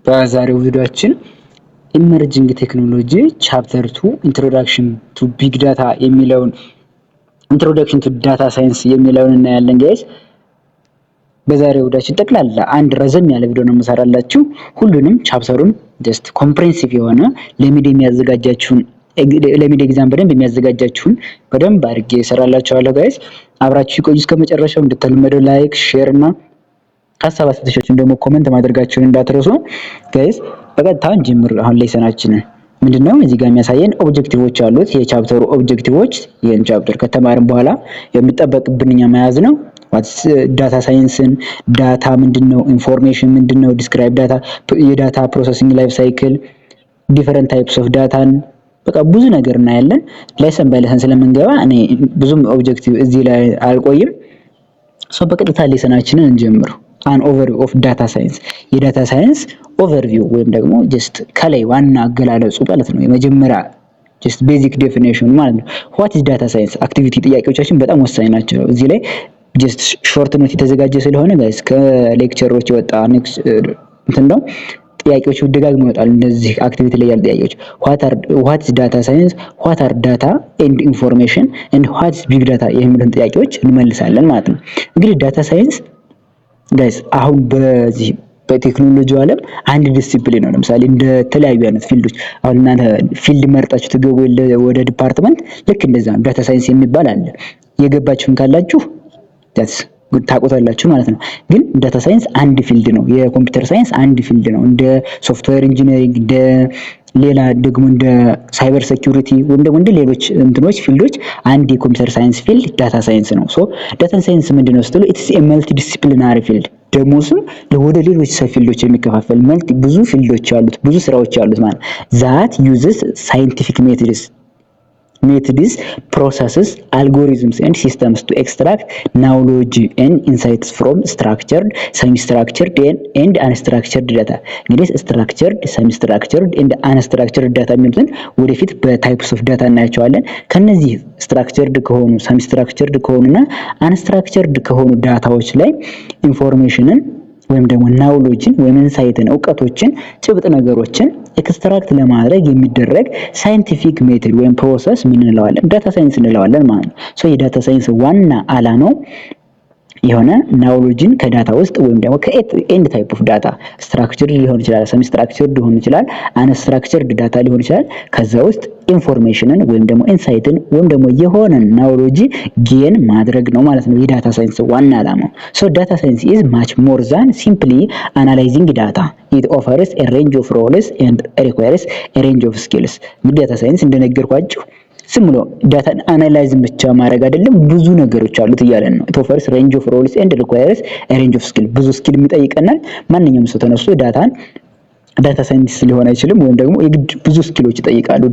በዛሬው ቪዲዮአችን ኢመርጂንግ ቴክኖሎጂ ቻፕተር 2 ኢንትሮዳክሽን ቱ ቢግ ዳታ የሚለውን ኢንትሮዳክሽን ቱ ዳታ ሳይንስ የሚለውን እናያለን ጋይስ። በዛሬው ቪዲዮአችን ጠቅላላ አንድ ረዘም ያለ ቪዲዮ ነው የምሰራላችሁ። ሁሉንም ቻፕተሩን ጀስት ኮምፕሬሄንሲቭ የሆነ ለሚድ የሚያዘጋጃችሁን ለሚድ ኤግዛም በደንብ የሚያዘጋጃችሁን በደንብ አድርጌ እሰራላችኋለሁ ጋይስ። አብራችሁ ቆዩ እስከመጨረሻው። እንደተለመደው ላይክ፣ ሼር እና ሀሳብ አስተያየቶችን ደግሞ ኮሜንት ማድረጋችሁን እንዳትረሱ ጋይስ። በቀጥታ እንጀምር። አሁን ሌሰናችንን ምንድነው እዚህ ጋር የሚያሳየን ኦብጀክቲቮች አሉት። የቻፕተሩ ኦብጀክቲቮች ይሄን ቻፕተር ከተማርን በኋላ የሚጠበቅብንኛ መያዝ ነው። ዋትስ ዳታ ሳይንስን፣ ዳታ ምንድነው፣ ኢንፎርሜሽን ምንድነው፣ ዲስክራይብ ዳታ፣ የዳታ ፕሮሰሲንግ ላይፍ ሳይክል፣ ዲፈረንት ታይፕስ ኦፍ ዳታን፣ በቃ ብዙ ነገር እናያለን። ሌሰን ባይ ሌሰን ስለምንገባ እኔ ብዙም ኦብጀክቲቭ እዚህ ላይ አልቆይም። በቀጥታ ሌሰናችንን እንጀምር። አን ኦቨርቪው ኦፍ ዳታ ሳይንስ፣ የዳታ ሳይንስ ኦቨርቪው ወይም ደግሞ ጀስት ከላይ ዋና አገላለጹ ማለት ነው። የመጀመሪያ ጀስት ቤዚክ ዴፊኒሽን ማለት ነው። ዋት ኢዝ ዳታ ሳይንስ አክቲቪቲ ጥያቄዎቻችን በጣም ወሳኝ ናቸው። እዚህ ላይ ጀስት ሾርት ኖት የተዘጋጀ ስለሆነ ጋይስ ከሌክቸሮች የወጣ እንትን ነው። ጥያቄዎች ደጋግመው ይወጣሉ እንደዚህ አክቲቪቲ ላይ ያሉ ጥያቄዎች። ዋት ኢዝ ዳታ ሳይንስ፣ ዋት አር ዳታ ኤንድ ኢንፎርሜሽን ኤንድ ዋት ኢዝ ቢግ ዳታ የሚሉትን ጥያቄዎች እንመልሳለን ማለት ነው። እንግዲህ ዳታ ሳይንስ ጋይስ አሁን በዚህ በቴክኖሎጂው ዓለም አንድ ዲሲፕሊን ነው። ለምሳሌ እንደ ተለያዩ አይነት ፊልዶች አሁን እናንተ ፊልድ መርጣችሁ ትገቡ ወደ ዲፓርትመንት ልክ እንደዛ ነው። ዳታ ሳይንስ የሚባል አለ። የገባችሁን ካላችሁ ታውቁታላችሁ ማለት ነው። ግን ዳታ ሳይንስ አንድ ፊልድ ነው። የኮምፒውተር ሳይንስ አንድ ፊልድ ነው። እንደ ሶፍትዌር ኢንጂነሪንግ፣ እንደ ሌላ ደግሞ እንደ ሳይበር ሴኩሪቲ ወይም ደግሞ እንደ ሌሎች እንትኖች ፊልዶች አንድ የኮምፒውተር ሳይንስ ፊልድ ዳታ ሳይንስ ነው። ዳታ ሳይንስ ምንድነው ስትሉ ኢትስ ኤ መልቲ ዲሲፕሊናሪ ፊልድ፣ ደሞስም ወደ ሌሎች ፊልዶች የሚከፋፈል ብዙ ፊልዶች ያሉት ብዙ ስራዎች ያሉት ማለት ዛት ዩዝስ ሳይንቲፊክ methods, processes, algorithms and systems to extract knowledge and insights from structured, semi-structured and unstructured data. እንግዲህ structured, semi-structured and unstructured data የሚሉትን ወደፊት በታይፕስ ኦፍ ዳታ እናያቸዋለን። ከነዚህ structured ከሆኑ semi-structured ከሆኑና unstructured ከሆኑ ዳታዎች ላይ ኢንፎርሜሽንን ወይም ደግሞ ናውሎጅን ወይም ኢንሳይትን እውቀቶችን ጭብጥ ነገሮችን ኤክስትራክት ለማድረግ የሚደረግ ሳይንቲፊክ ሜተድ ወይም ፕሮሰስ ምን እንለዋለን? ዳታ ሳይንስ እንለዋለን ማለት ነው። የዳታ ሳይንስ ዋና ዓላማው የሆነ ናውሎጅን ከዳታ ውስጥ ወይም ደግሞ ከኤንድ ታይፕ ኦፍ ዳታ ስትራክቸርድ ሊሆን ይችላል፣ ሰሚ ስትራክቸርድ ሊሆን ይችላል፣ አንስትራክቸርድ ዳታ ሊሆን ይችላል። ከዛ ውስጥ ኢንፎርሜሽንን ወይም ደግሞ ኢንሳይትን ወይም ደግሞ የሆነ ናውሎጂ ጌን ማድረግ ነው ማለት ነው የዳታ ሳይንስ ዋና ዓላማው። ዳታ ሳይንስ ኢዝ ማች ሞር ዛን ሲምፕሊ አናላይዚንግ ዳታ ኢት ኦፈርስ ኤ ሬንጅ ኦፍ ሮልስ ኤንድ ሪኳየርስ ኤ ሬንጅ ኦፍ ስኪልስ። ዳታ ሳይንስ እንደነገርኳችሁ ዝም ብሎ ዳታን አናላይዝ ብቻ ማድረግ አይደለም፣ ብዙ ነገሮች አሉት እያለን ነው። ኢት ኦፈርስ ሬንጅ ኦፍ ሮልስ ኤንድ ሪኳየርስ ኤ ሬንጅ ኦፍ ስኪል። ብዙ ስኪል የሚጠይቀናል። ማንኛውም ሰው ተነስቶ ዳታ ሳይንቲስት ሊሆን አይችልም፣ ወይም ደግሞ የግድ ብዙ ስኪሎች ይጠይቃሉ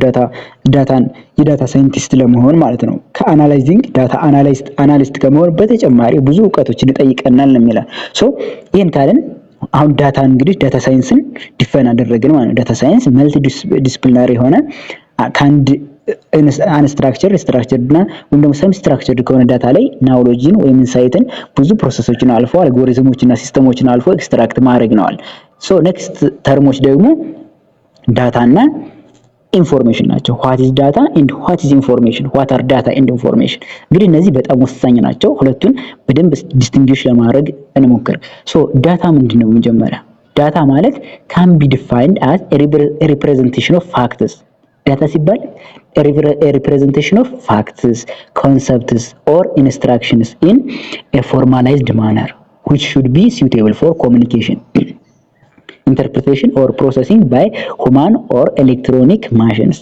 የዳታ ሳይንቲስት ለመሆን ማለት ነው። ከአናላይዚንግ ዳታ አናሊስት ከመሆን በተጨማሪ ብዙ እውቀቶችን ይጠይቀናል ነው የሚለው። ይሄን ካለን አሁን ዳታ እንግዲህ ዳታ ሳይንስን ዲፋይን አደረግን ማለት ነው። ዳታ ሳይንስ መልቲ ዲሲፕሊናሪ የሆነ ከአንድ አንስትራክቸር ስትራክቸርድ እና ወይም ደግሞ ሰም ስትራክቸርድ ከሆነ ዳታ ላይ ናውሎጂን ወይም ኢንሳይትን ብዙ ፕሮሰሶችን አልፎ አልጎሪዝሞችና ሲስተሞችን አልፎ ኤክስትራክት ማድረግ ነዋል። ኔክስት ተርሞች ደግሞ ዳታ እና ኢንፎርሜሽን ናቸው። ዋት ኢዝ ዳታ ኤንድ ዋት ኢዝ ኢንፎርሜሽን፣ ዋት አር ዳታ ኤንድ ኢንፎርሜሽን። እንግዲህ እነዚህ በጣም ወሳኝ ናቸው። ሁለቱን በደንብ ዲስቲንግዊሽ ለማድረግ እንሞክር። ዳታ ምንድነው? መጀመሪያ ዳታ ማለት ካን ቢ ዲፋይንድ አዝ ሪፕሬዘንቴሽን ኦፍ ፋክትስ። ዳታ ሲባል representation of facts, concepts or instructions in a formalized manner which should be suitable for communication, interpretation or processing by human or electronic machines.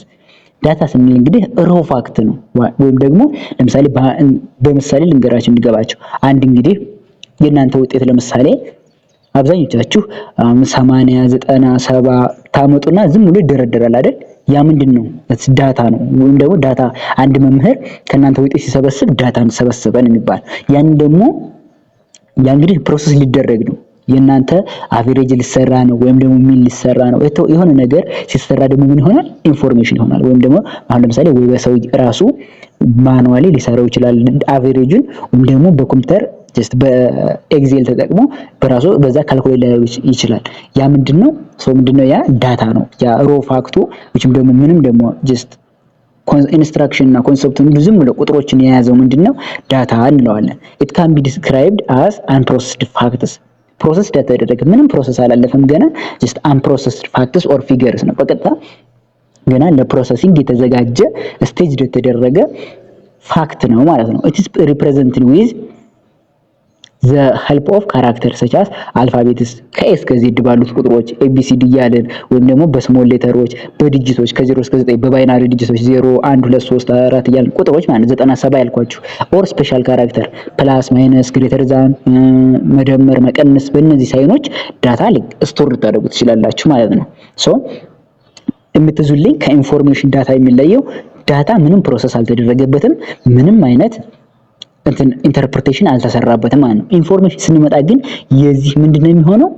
ዳታ ስንል እንግዲህ ሮ ፋክት ነው። ወይም ደግሞ ለምሳሌ በምሳሌ ልንገራችሁ እንዲገባችሁ። አንድ እንግዲህ የእናንተ ውጤት ለምሳሌ አብዛኞቻችሁ 80 90 70 ታመጡና ዝም ብሎ ይደረደራል አይደል? ያ ምንድነው? ዳታ ነው። ወይም ደግሞ ዳታ አንድ መምህር ከናንተ ውጤት ሲሰበስብ ዳታን ሰበሰበን የሚባል ያን ደግሞ ያ እንግዲህ ፕሮሰስ ሊደረግ ነው። የናንተ አቨሬጅ ሊሰራ ነው ወይም ደግሞ ምን ሊሰራ ነው። የሆነ ነገር ሲሰራ ደግሞ ምን ይሆናል? ኢንፎርሜሽን ይሆናል። ወይም ደግሞ አሁን ለምሳሌ ወይ በሰው ራሱ ማኑዋሊ ሊሰራው ይችላል አቨሬጁን፣ ወይም ደግሞ በኮምፒውተር ጀስት በኤክሴል ተጠቅሞ በራሱ በዛ ካልኩሌት ሊያደርግ ይችላል። ያ ምንድነው ምንድነው ያ ዳታ ነው። ያ ሮ ፋክቱ which ደግሞ ምንም ደግሞ ጀስት ኢንስትራክሽን እና ኮንሰፕቱን ዝም ብሎ ቁጥሮችን የያዘው ምንድነው ዳታ እንለዋለን። it can be described as unprocessed facts ፕሮሰስ ያልተደረገ ምንም ፕሮሰስ አላለፈም ገና just unprocessed facts or figures ነው። በቀጥታ ገና ለፕሮሰሲንግ የተዘጋጀ ስቴጅ የተደረገ ፋክት ነው ማለት ነው። it is represented with the help of characters such as alphabets ከኤ እስከ ዜድ ባሉት ቁጥሮች ኤቢሲዲ እያልን ወይም ደግሞ በስሞል ሌተሮች በዲጂቶች ከ0 እስከ 9 በባይናሪ ዲጂቶች 0 1 2 3 4 እያልን ቁጥሮች ማለት 97 ያልኳችሁ ኦር ስፔሻል ካራክተር ፕላስ ማይነስ ግሬተር ዛን መደመር መቀነስ በእነዚህ ሳይኖች ዳታ ስቶር ልታደርጉ ትችላላችሁ ማለት ነው። ሶ የምትዙልኝ ከኢንፎርሜሽን ዳታ የሚለየው ዳታ ምንም ፕሮሰስ አልተደረገበትም ምንም አይነት ኢንተርፕሬቴሽን አልተሰራበትም ማለት ነው። ኢንፎርሜሽን ስንመጣ ግን የዚህ ምንድነው የሚሆነው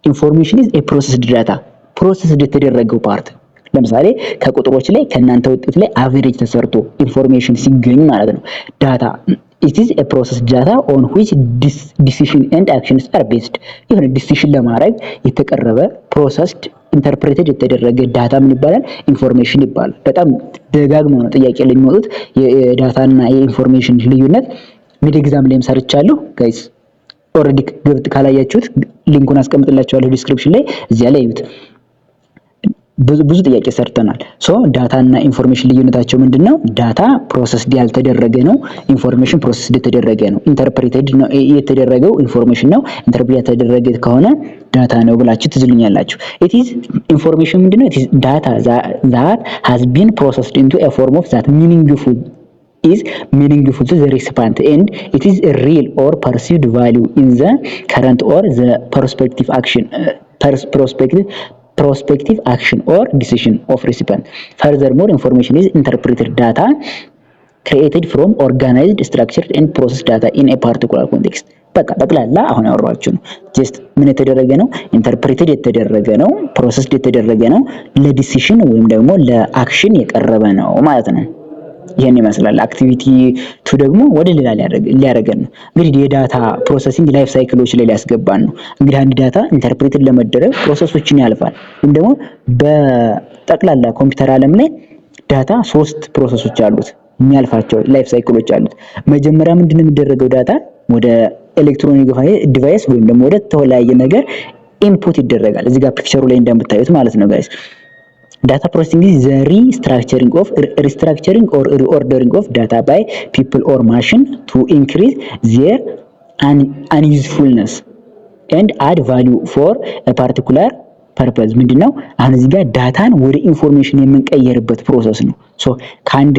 ኢንፎርሜሽን ኢዝ ኤ ፕሮሰስድ ዳታ ፕሮሰስድ የተደረገው ፓርት ለምሳሌ ከቁጥሮች ላይ ከናንተ ውጤት ላይ አቨሬጅ ተሰርቶ ኢንፎርሜሽን ሲገኝ ማለት ነው ዳታ it is a processed data on which decision and actions are based የሆነ ዲሲሽን ለማድረግ የተቀረበ ፕሮሰስድ ኢንተርፕሬትድ የተደረገ ዳታ ምን ይባላል ኢንፎርሜሽን ይባላል። በጣም ደጋግመው ነው ጥያቄ ላይ የሚወጡት የዳታና የኢንፎርሜሽን ልዩነት ሚድ ኤግዛም ላይም ሰርቻለሁ ጋይስ ኦሬዲ ገብት ካላያችሁት ሊንኩን አስቀምጥላችኋለሁ ዲስክሪፕሽን ላይ እዚያ ላይ እዩት። ብዙ ጥያቄ ሰርተናል። ሶ ዳታ እና ኢንፎርሜሽን ልዩነታቸው ምንድነው? ዳታ ፕሮሰስድ ያልተደረገ ነው፣ ኢንፎርሜሽን ፕሮሰስድ የተደረገ ነው። ኢንተርፕሬትድ ነው የተደረገው ኢንፎርሜሽን ነው፣ ኢንተርፕሬት የተደረገ ከሆነ ዳታ ነው ብላችሁ ትዝሉኛላችሁ። it is ኢንፎርሜሽን ምንድነው? it is data that has been processed into a form of that meaningful to the recipient and it is a real or perceived value in the current or the prospective action or decision of recipient. Furthermore, information is interpreted data created from organized, structured and processed data in a particular context. በቃ ጠቅላላ አሁን ያወራችሁ ነው። ጀስት ምን የተደረገ ነው? ኢንተርፕሬትድ የተደረገ ነው፣ ፕሮሰስድ የተደረገ ነው፣ ለዲሲሽን ወይም ደግሞ ለአክሽን የቀረበ ነው ማለት ነው። ይሄን ይመስላል። አክቲቪቲ ቱ ደግሞ ወደ ሌላ ሊያደርገን ነው። እንግዲህ የዳታ ፕሮሰሲንግ ላይፍ ሳይክሎች ላይ ሊያስገባን ነው። እንግዲህ አንድ ዳታ ኢንተርፕሬትድ ለመደረግ ፕሮሰሶችን ያልፋል። ወይም ደግሞ በጠቅላላ ኮምፒውተር ዓለም ላይ ዳታ 3 ፕሮሰሶች አሉት የሚያልፋቸው ላይፍ ሳይክሎች አሉት። መጀመሪያ ምንድነው የሚደረገው? ዳታ ወደ ኤሌክትሮኒክ ዲቫይስ ወይም ደግሞ ወደ ተለያየ ነገር ኢንፑት ይደረጋል። እዚህ ጋር ፒክቸሩ ላይ እንደምታዩት ማለት ነው ጋይስ። Data processing is the restructuring or reordering of data by people or machine to increase their unusefulness and add value for a particular purpose. ምንድነው አሁን እዚህ ጋር ዳታን ወደ ኢንፎርሜሽን የምንቀየርበት ፕሮሰስ ነው። ሶ ካንድ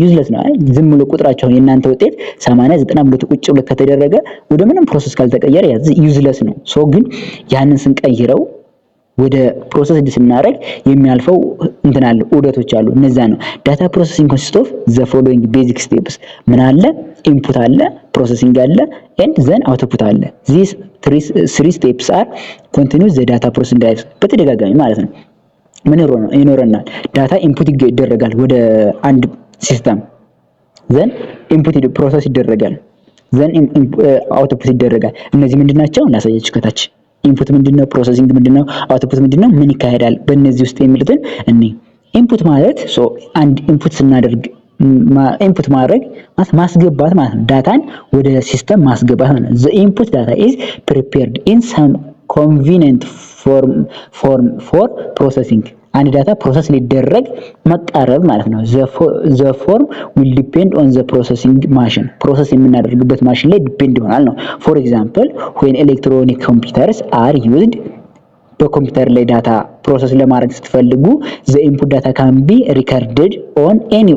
ዩዝለስ ነው። ዝም ብሎ ቁጥራቸው የእናንተ ውጤት 80 90 ብሎ ቁጭ ብሎ ከተደረገ ወደ ምንም ፕሮሰስ ካልተቀየረ ዩዝለስ ነው። ሶ ግን ያንን ስንቀይረው ወደ ፕሮሰስ ስናደርግ የሚያልፈው አለ ዑደቶች አሉ። እነዛ ነው ዳታ ፕሮሰሲንግ ኮንሲስት ኦፍ ዘ ፎሎዊንግ ቤዚክ ስቴፕስ። ምን አለ? ኢንፑት አለ፣ ፕሮሰሲንግ አለ ኤንድ ዘን አውትፑት አለ። ዚስ 3 ስቴፕስ አር ኮንቲኒዩስ ዘ ዳታ ፕሮሰሲንግ ላይፍ። በተደጋጋሚ ማለት ነው ምን ይኖረናል? ዳታ ኢንፑት ይደረጋል ወደ አንድ ሲስተም፣ ዘን ኢንፑት ፕሮሰስ ይደረጋል፣ ዘን አውትፑት ይደረጋል። እነዚህ ምንድናቸው? ላሳያችሁ ከታች ኢንፑት ምንድነው? ፕሮሰሲንግ ምንድነው? አውትፑት ምንድነው? ምን ይካሄዳል በእነዚህ ውስጥ የሚሉትን እኔ ኢንፑት ማለት አንድ ኢንፑት ስናደርግ ኢንፑት ማድረግ ማስገባት ማለት ነው። ዳታን ወደ ሲስተም ማስገባት ማለት ነው። the input data is prepared in some convenient form for processing አንድ ዳታ ፕሮሰስ ሊደረግ መቃረብ ማለት ነው። the form will depend on the processing machine ፕሮሰስ የምናደርግበት ማሽን ላይ ዲፔንድ ይሆናል ነው። for example when electronic computers are used በኮምፒውተር ላይ ዳታ ፕሮሰስ ለማድረግ ስትፈልጉ the input data can be recorded on any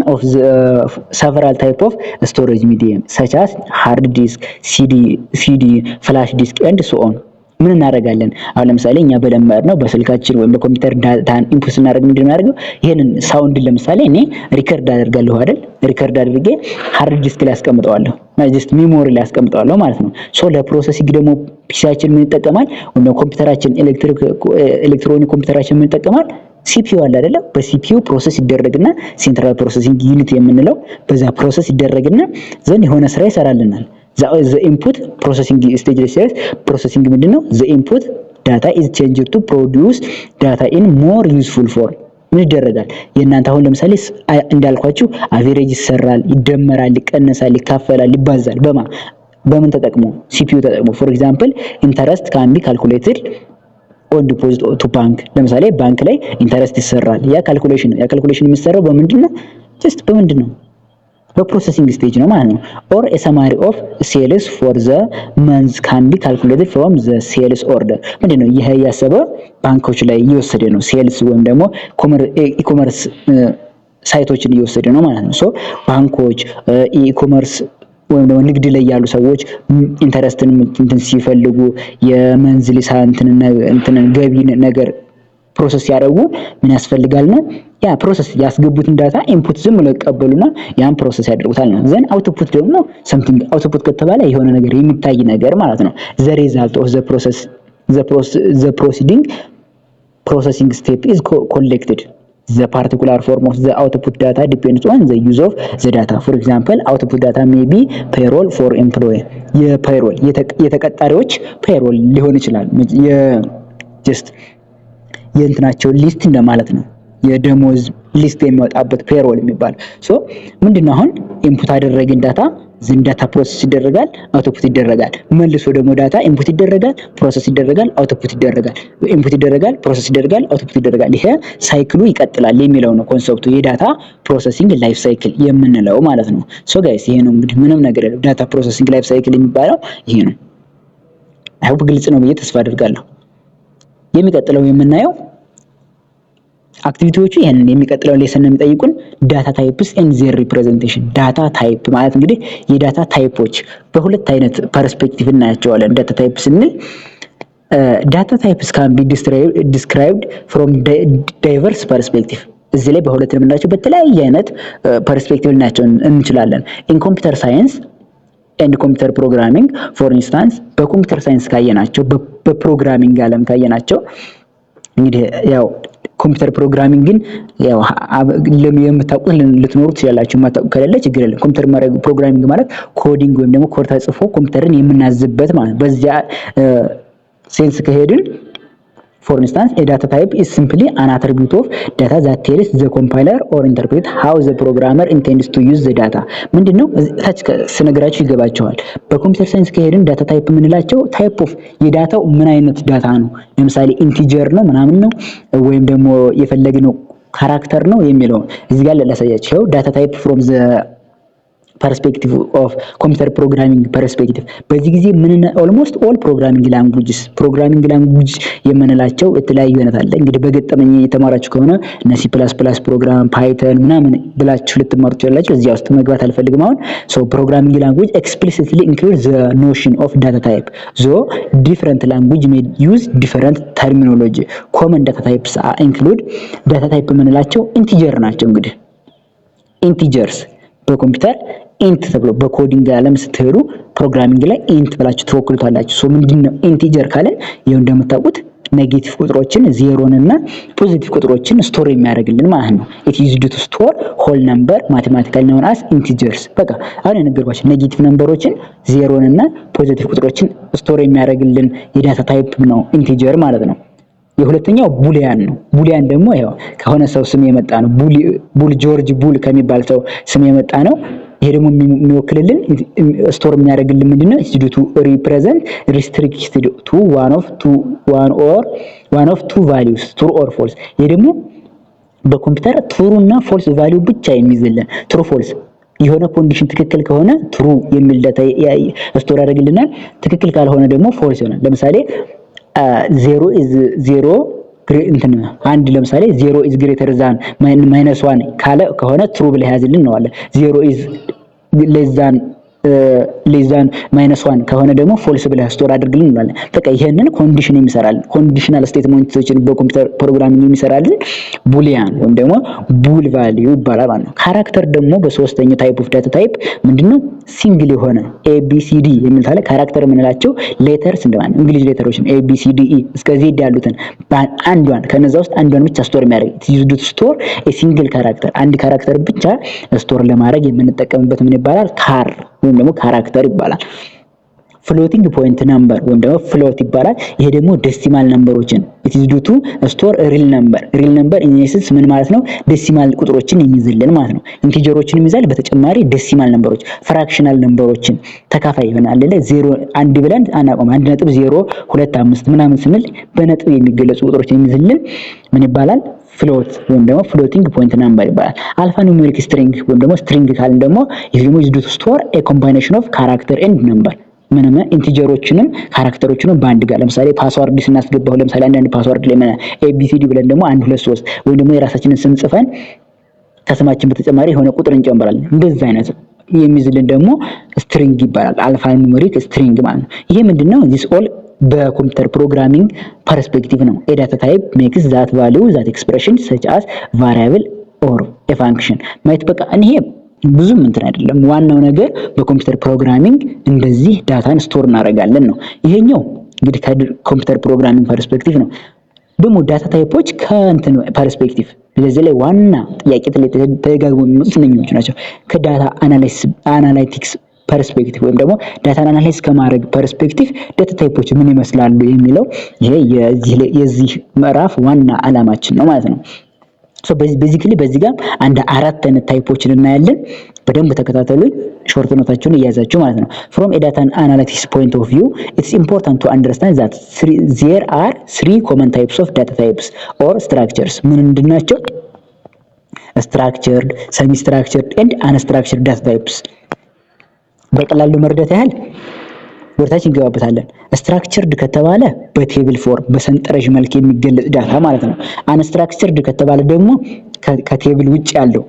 of the several type of storage medium such as hard disk, CD, flash disk and so on. ምን እናደርጋለን? አሁን ለምሳሌ እኛ በለመድነው በስልካችን ወይም በኮምፒውተር ዳታን ኢንፑት ስናደርግ ምንድን ነው ያደርገው? ይሄንን ሳውንድ ለምሳሌ እኔ ሪከርድ አደርጋለሁ አይደል? ሪከርድ አድርጌ ሃርድ ዲስክ ላይ አስቀምጠዋለሁ፣ ጀስት ሜሞሪ ላይ አስቀምጠዋለሁ ማለት ነው። ሶ ለፕሮሰሲንግ ደግሞ ፒሲያችን ምን ይጠቀማል? ወይም ኮምፒውተራችን ኤሌክትሮኒክ ኮምፒውተራችን ምን ይጠቀማል? ሲፒዩ አለ አይደለ? በሲፒዩ ፕሮሰስ ይደረግና ሴንትራል ፕሮሰሲንግ ዩኒት የምንለው በዛ ፕሮሰስ ይደረግና ዘን የሆነ ስራ ይሰራልናል። ዘ ኢንፑት ፕሮሰሲንግ ስቴጅ ላይ ሲደርስ ፕሮሰሲንግ ምንድነው? ዘ ኢንፑት ዳታ ኢዝ ቼንጅድ ቱ ፕሮዲዩስ ዳታ ኢን ሞር ዩዝፉል ፎርም ምን ይደረጋል? የእናንተ አሁን ለምሳሌ እንዳልኳችሁ አቬሬጅ ይሰራል፣ ይደመራል፣ ይቀነሳል፣ ይካፈላል፣ ይባዛል። በምን ተጠቅሞ? ሲፒዩ ተጠቅሞ። ፎር ኤግዛምፕል ኢንተረስት ካን ቢ ካልኩሌትድ ኦን ዲፖዚት ቱ ባንክ። ለምሳሌ ባንክ ላይ ኢንተረስት ይሰራል። ያ ካልኩሌሽን የሚሰራው በምንድነው? ጀስት በምንድነው? በፕሮሰሲንግ ስቴጅ ነው ማለት ነው። ኦር ኤ ሰማሪ ኦፍ ሴልስ ፎር ዘ መንዝ ካን ቢ ካልኩሌትድ ፍሮም ዘ ሴልስ ኦርደር። ምንድነው? ይሄ ያሰበ ባንኮች ላይ እየወሰደ ነው። ሴልስ ወይም ደግሞ ኢኮመርስ ሳይቶችን እየወሰደ ነው ማለት ነው። ሶ ባንኮች ኢኮመርስ ወይም ደግሞ ንግድ ላይ ያሉ ሰዎች ኢንተረስትን እንትን ሲፈልጉ የመንዝሊ እንትን ገቢ ነገር ፕሮሰስ ያደርጉ ምን ያስፈልጋል ነው? ያ ፕሮሰስ ያስገቡትን ዳታ ኢንፑት ዝም ብለው ይቀበሉና ያን ፕሮሰስ ያደርጉታል ነው። ዘን አውትፑት ደግሞ something አውትፑት ከተባለ የሆነ ነገር የሚታይ ነገር ማለት ነው። the result of the process the processing step is collected. The particular form of the output data depends on the use of the data. For example, output data may be payroll for employee. የፔሮል የተቀጣሪዎች ፔሮል ሊሆን ይችላል። ጀስት የእንትናቸው ሊስት እንደማለት ነው። የደሞዝ ሊስት የሚወጣበት ፔሮል የሚባል ሶ ምንድነው? አሁን ኢንፑት አደረግን ዳታ ዝን ዳታ ፕሮሰስ ይደረጋል፣ አውትፑት ይደረጋል። መልሶ ደግሞ ዳታ ኢንፑት ይደረጋል፣ ፕሮሰስ ይደረጋል፣ አውትፑት ይደረጋል፣ ኢንፑት ይደረጋል፣ ፕሮሰስ ይደረጋል፣ አውትፑት ይደረጋል። ይሄ ሳይክሉ ይቀጥላል የሚለው ነው ኮንሰፕቱ የዳታ ፕሮሰሲንግ ላይፍ ሳይክል የምንለው ማለት ነው። ሶ ጋይስ ይሄ ነው እንግዲህ ምንም ነገር የለም። ዳታ ፕሮሰሲንግ ላይፍ ሳይክል የሚባለው ይሄ ነው። አይሆፕ ግልጽ ነው ብዬ ተስፋ አደርጋለሁ። የሚቀጥለው የምናየው አክቲቪቲዎቹ ይሄንን የሚቀጥለው ሌሰን ነው የሚጠይቁን ዳታ ታይፕስ ኤንድ ዜር ሪፕሬዘንቴሽን። ዳታ ታይፕ ማለት እንግዲህ የዳታ ታይፖች በሁለት አይነት ፐርስፔክቲቭ እናያቸዋለን። ዳታ ታይፕስ ስንል ዳታ ታይፕስ ካን ቢ ዲስክራይብድ ፍሮም ዳይቨርስ ፐርስፔክቲቭ። እዚህ ላይ በሁለት ነው የምናያቸው፣ በተለያየ አይነት ፐርስፔክቲቭ እናያቸው እንችላለን። ኢን ኮምፒውተር ሳይንስ ኤንድ ኮምፒውተር ፕሮግራሚንግ ፎር ኢንስታንስ፣ በኮምፒውተር ሳይንስ ካየናቸው በፕሮግራሚንግ ዓለም ካየናቸው እንግዲህ ያው ኮምፒውተር ፕሮግራሚንግን ያው የምታውቁት ልትኖሩ ትችላላችሁ። የማታውቁ ከሌለ ችግር የለም። ኮምፒውተር ፕሮግራሚንግ ማለት ኮዲንግ ወይም ደግሞ ኮድ ተጽፎ ኮምፒውተርን የምናዝበት ማለት በዚያ ሴንስ ከሄድን for instance a data type is simply an attribute of data that tells the compiler or interpret how the programmer intends to use the data። ምንድነው ታች ስነግራችሁ ይገባቸዋል። በኮምፒውተር ሳይንስ ከሄድን ዳታ ታይፕ የምንላቸው ታይፕ ኦፍ የዳታው ምን አይነት ዳታ ነው፣ ለምሳሌ ኢንቲጀር ነው ምናምን ነው ወይም ደግሞ የፈለግነው ካራክተር ነው የሚለው እዚህ ጋር ላሳያችሁ። ዳታ ታይፕ from the perspective of computer programming perspective በዚህ ጊዜ ምን almost all programming languages የምንላቸው የተለያዩ አይነት አለ። እንግዲህ በገጠመኝ የተማራችሁ ከሆነ እነ C++ ፕሮግራም ፓይተን ምናምን ብላችሁ ልትማሩ ትችላላችሁ። እዚያ ውስጥ መግባት አልፈልግም አሁን። so programming language explicitly includes the notion of data type. So different language may use different terminology. common data types include data type የምንላቸው ኢንቲጀር ናቸው። እንግዲህ ኢንቲጀርስ በኮምፒውተር ኢንት ተብሎ በኮዲንግ ዓለም ስትሄዱ ፕሮግራሚንግ ላይ ኢንት ብላችሁ ትወክሉታላችሁ። ሶ ምንድነው ኢንቲጀር ካለን ይሄው እንደምታውቁት ኔጌቲቭ ቁጥሮችን ዜሮን እና ፖዚቲቭ ቁጥሮችን ስቶር የሚያደርግልን ማለት ነው። it is used to store whole number mathematically known as integers። በቃ አሁን የነገርኳችሁ ኔጌቲቭ ነምበሮችን ዜሮን እና ፖዚቲቭ ቁጥሮችን ስቶር የሚያደርግልን የዳታ ታይፕ ነው ኢንቲጀር ማለት ነው። የሁለተኛው ቡሊያን ነው። ቡሊያን ደግሞ ያው ከሆነ ሰው ስም የመጣ ነው። ቡል ጆርጅ ቡል ከሚባል ሰው ስም የመጣ ነው። ይሄ ደግሞ የሚወክልልን ስቶር የሚያደርግልን ምንድነው? is due to represent restricted to one of two values true or false። ይሄ ደግሞ በኮምፒውተር ትሩ እና ፎልስ ቫልዩ ብቻ የሚይዝልን ትሩ ፎልስ የሆነ ኮንዲሽን ትክክል ከሆነ ትሩ የሚል ዳታ ስቶር ያደርግልናል። ትክክል ካልሆነ ደግሞ ፎልስ ይሆናል። ለምሳሌ 0 is 0 እንትን አንድ ለምሳሌ 0 is greater than -1 ካለ ከሆነ ትሩ ብለ ያዝልን ነው አለ። 0 is less than ሌዛን -1 ከሆነ ደግሞ ፎልስ ብለህ ስቶር አድርግልን እንላለን። በቃ ይሄንን ኮንዲሽን የሚሰራልን ኮንዲሽናል ስቴትመንቶችን በኮምፒውተር ፕሮግራሚንግ የሚሰራልን ቡሊያን ወይም ደግሞ ቡል ቫልዩ ይባላል ማለት ነው። ካራክተር ደግሞ በሶስተኛው ታይፕ ኦፍ ዳታ ታይፕ ምንድነው ሲንግል የሆነ ኤቢሲዲ የሚል ታለ ካራክተር የምንላቸው ሌተርስ እንደማለት ነው። እንግሊዝ ሌተሮችን ኤቢሲዲ እስከ ዜድ ያሉትን አንዷን ከነዛ ውስጥ አንዷን ብቻ ስቶር የሚያደርግ ዩዝድ ቱ ስቶር ኤ ሲንግል ካራክተር አንድ ካራክተር ብቻ ስቶር ለማድረግ የምንጠቀምበት ምን ይባላል? ካር ወይም ደግሞ ካራክተር ይባላል። ፍሎቲንግ ፖይንት ነምበር ወይም ደግሞ ፍሎት ይባላል። ይሄ ደግሞ ዴሲማል ነምበሮችን it is due to store a real number in essence ምን ማለት ነው? ዴሲማል ቁጥሮችን የሚይዝልን ማለት ነው። ኢንቲጀሮችን የሚይዛል። በተጨማሪ ዴሲማል ነምበሮች ፍራክሽናል ነምበሮችን ተካፋይ ይሆናል አይደል? 0 አንድ ብለን አናቆም 1.025 ምናምን ስንል በነጥብ የሚገለጹ ቁጥሮችን የሚይዝልን ምን ይባላል? ፍሎት ወይም ደግሞ ፍሎቲንግ ፖይንት ነምበር ይባላል። አልፋ ኒውሜሪክ ስትሪንግ ወይም ደግሞ ስትሪንግ ካልን ደግሞ ይሄ ደግሞ is due to store a combination of character and number ምንም ኢንቲጀሮችንም ካራክተሮችንም ባንድ ጋር ለምሳሌ ፓስወርድ ስናስገባው ለምሳሌ አንድ ፓስወርድ ላይ ኤቢሲዲ ብለን ደግሞ 1 2 3 ወይ ደግሞ የራሳችንን ስም ጽፈን ከስማችን በተጨማሪ የሆነ ቁጥር እንጨምራለን። እንደዚህ አይነት የሚይዝልን ደግሞ ስትሪንግ ይባላል። አልፋ ኒውሜሪክ ስትሪንግ ማለት ነው። ይሄ ምንድነው? this all በኮምፒውተር ፕሮግራሚንግ ፐርስፔክቲቭ ነው። a data type makes that value that expression such as variable or a function ማለት በቃ ይሄ ብዙም እንትን አይደለም። ዋናው ነገር በኮምፒውተር ፕሮግራሚንግ እንደዚህ ዳታን ስቶር እናደርጋለን ነው። ይሄኛው እንግዲህ ከኮምፒውተር ፕሮግራሚንግ ፐርስፔክቲቭ ነው። ደግሞ ዳታ ታይፖች ከእንትን ፐርስፔክቲቭ ለዚህ ላይ ዋና ጥያቄ ተደጋግሞ የሚመጡት እነኞች ናቸው። ከዳታ አናላይቲክስ ፐርስፔክቲቭ ወይም ደግሞ ዳታን አናላይዝ ከማድረግ ፐርስፔክቲቭ ዳታ ታይፖች ምን ይመስላሉ የሚለው ይሄ የዚህ ምዕራፍ ዋና ዓላማችን ነው ማለት ነው። ሶ ቤዚክሊ በዚህ ጋር አንድ 4 አይነት ታይፖችን እናያለን። በደንብ ተከታተሉኝ፣ ሾርት ኖታችሁን እያያዛችሁ ማለት ነው። from a data analytics point of view it's important to understand that there are 3 common types of data types or structures ምንድናቸው? structured, semi structured and unstructured data types በቀላሉ መረዳት ያህል ወርታችን እንገባበታለን። ስትራክቸርድ ከተባለ በቴብል ፎርም በሰንጠረዥ መልክ የሚገለጽ ዳታ ማለት ነው። አንስትራክቸርድ ከተባለ ደግሞ ከቴብል ውጭ ያለው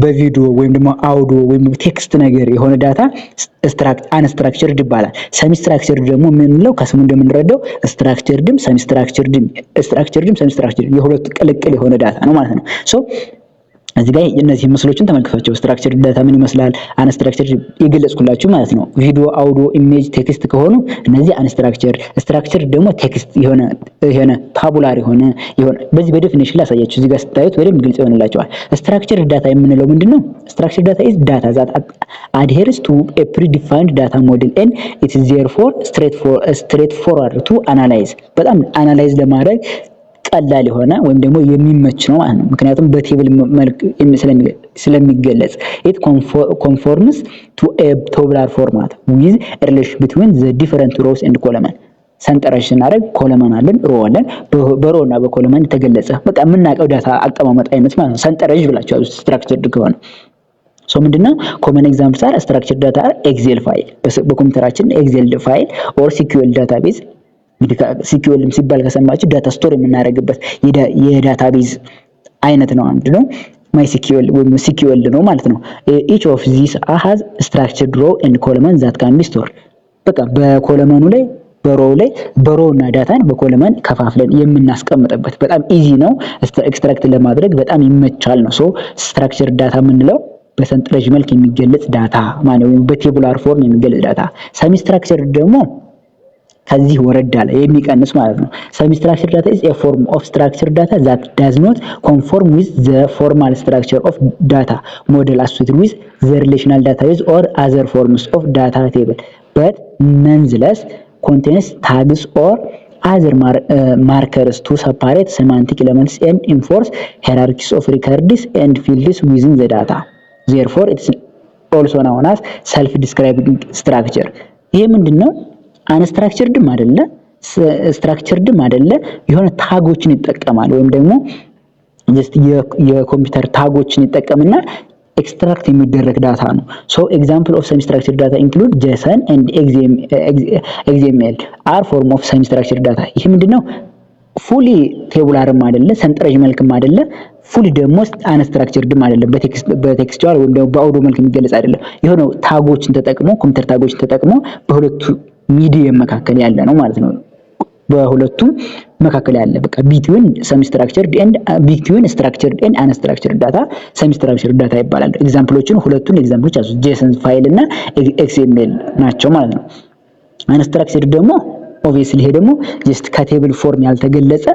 በቪዲዮ ወይም ደግሞ አውዲዮ ወይም ቴክስት ነገር የሆነ ዳታ አንስትራክቸርድ ይባላል። ሰሚ ስትራክቸርድ ደግሞ የምንለው ከስሙ እንደምንረዳው ስትራክቸርድም ሰሚ ስትራክቸርድም የሁለቱ ቅልቅል የሆነ ዳታ ነው ማለት ነው። ሶ እዚህ ጋር እነዚህ ምስሎችን ተመልክቷቸው ስትራክቸር ዳታ ምን ይመስላል አንስትራክቸር የገለጽኩላችሁ ማለት ነው። ቪዲዮ፣ አውዲዮ፣ ኢሜጅ፣ ቴክስት ከሆኑ እነዚህ አንስትራክቸር፣ ስትራክቸር ደግሞ ቴክስት የሆነ ታቡላር የሆነ በዚህ በዴፊኒሽን ላሳያችሁ። እዚህ ጋር ስታዩት በደንብ ግልጽ ይሆንላችኋል። ስትራክቸር ዳታ የምንለው ምንድነው? ስትራክቸር ዳታ is data that adheres to a predefined data model and it is therefore straightforward to analyze በጣም አናላይዝ ለማድረግ ቀላል የሆነ ወይም ደግሞ የሚመች ነው ማለት ነው። ምክንያቱም በቴብል መልክ ስለሚገለጽ it conforms to a tabular format with a relation between the different rows and columns ሰንጠረዥ ስናደርግ ኮለመን አለን፣ ሮ አለን። በሮ እና በኮለመን የተገለጸ በቃ የምናውቀው ዳታ አቀማመጥ አይነት ማለት ነው። ሰንጠረዥ ብላችሁ ስትራክቸርድ ከሆነ ምንድነው? ኮመን ኤግዛምፕልስ አር ስትራክቸርድ ዳታ ኤክሴል ፋይል በኮምፒውተራችን ኤክሴል ፋይል ኦር ሲኩዌል ዳታቤዝ ሲኩዌልም ሲባል ከሰማችሁ ዳታ ስቶር የምናደርግበት የዳታቤዝ አይነት ነው። አንዱ ነው ማይሲኩዌል ወይም ሲኩዌል ነው ማለት ነው። each of these has structured row and column that can be stored በቃ በኮለመኑ ላይ በሮው እና ዳታን በኮለመን ከፋፍለን የምናስቀምጥበት በጣም ኢዚ ነው። ኤክስትራክት ለማድረግ በጣም ይመቻል ነው። ሶ ስትራክቸር ዳታ የምንለው በሰንጠረዥ መልክ የሚገለጽ ዳታ ማለት ነው። በቴቡላር ፎርም የሚገለጽ ዳታ። ሰሚ ስትራክቸር ደግሞ ከዚህ ወረድ ያለ የሚቀንስ ማለት ነው። ሰሚ ስትራክቸር ዳታ is a form of structured data that does not conform with the formal structure of data model associated with the relational database or other forms of data table but nonetheless contains tags or other markers to separate semantic elements and enforce hierarchies of records and fields within the data. Therefore it is also known as self-describing structure. ይሄ ምንድነው? አንስትራክቸርድም አይደለ ስትራክቸርድም አይደለ የሆነ ታጎችን ይጠቀማል ወይም ደግሞ ጀስት የኮምፒውተር ታጎችን ይጠቀምና ኤክስትራክት የሚደረግ ዳታ ነው። ሶ ኤግዛምፕል ኦፍ ሰሚ ስትራክቸርድ ዳታ ኢንክሉድ JSON and XML are form of semi structured data። ይሄ ምንድነው? ፉሊ ቴቡላርም አይደለ ሰንጠረዥ መልክም አይደለ ፉሊ ደግሞ አንስትራክቸርድም አይደለም። በቴክስቹዋል ወይም ደግሞ በአውዲዮ መልክ የሚገለጽ አይደለም። የሆነው ታጎችን ተጠቅሞ ኮምፒውተር ታጎችን ተጠቅሞ በሁለቱ ሚዲየም መካከል ያለ ነው ማለት ነው። በሁለቱም መካከል ያለ በቃ ቢትዊን ሰም ስትራክቸርድ ኤንድ ቢትዊን ስትራክቸርድ ኤንድ አንስትራክቸርድ ዳታ ሰም ስትራክቸርድ ዳታ ይባላል። ኤግዛምፕሎችን ሁለቱን ኤግዛምፕሎች አሱ ጄሰን ፋይል እና ኤክስኤምኤል ናቸው ማለት ነው። አንስትራክቸርድ ደግሞ ኦብቪየስሊ ይሄ ደግሞ ጀስት ከቴብል ፎርም ያልተገለጸ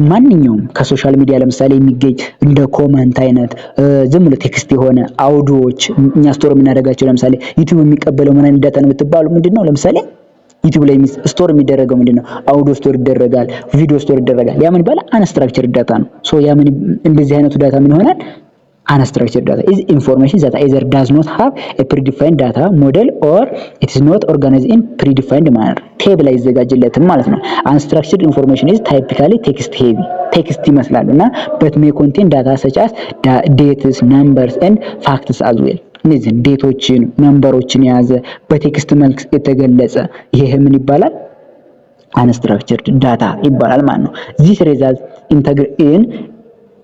ማንኛውም ከሶሻል ሚዲያ ለምሳሌ የሚገኝ እንደ ኮመንት አይነት ዝም ብሎ ቴክስት የሆነ አውዲዮዎች እኛ ስቶር የምናደርጋቸው ለምሳሌ ዩቲዩብ የሚቀበለው ምን አይነት ዳታ ነው የምትባሉ ምንድነው? ለምሳሌ ዩቲዩብ ላይ ስቶር የሚደረገው ምንድነው? አውዲዮ ስቶር ይደረጋል፣ ቪዲዮ ስቶር ይደረጋል። ያ ምን ይባላል? አንስትራክቸርድ ዳታ ነው። ሶ ያ ምን እንደዚህ አይነቱ ዳታ ምን ይሆናል? Unstructured data is information that either does not have a predefined data model or it is not organized in predefined manner. ቴብል አይዘጋጅለትም ማለት ነው። Unstructured information is typically text heavy. ቴክስት ይመስላል እና but may contain data such as dates, numbers and facts as well. እነዚህ ዴቶችን ነምበሮችን የያዘ በቴክስት መልክ የተገለጸ ይሄ ምን ይባላል? Unstructured data ይባላል ማለት ነው። This results in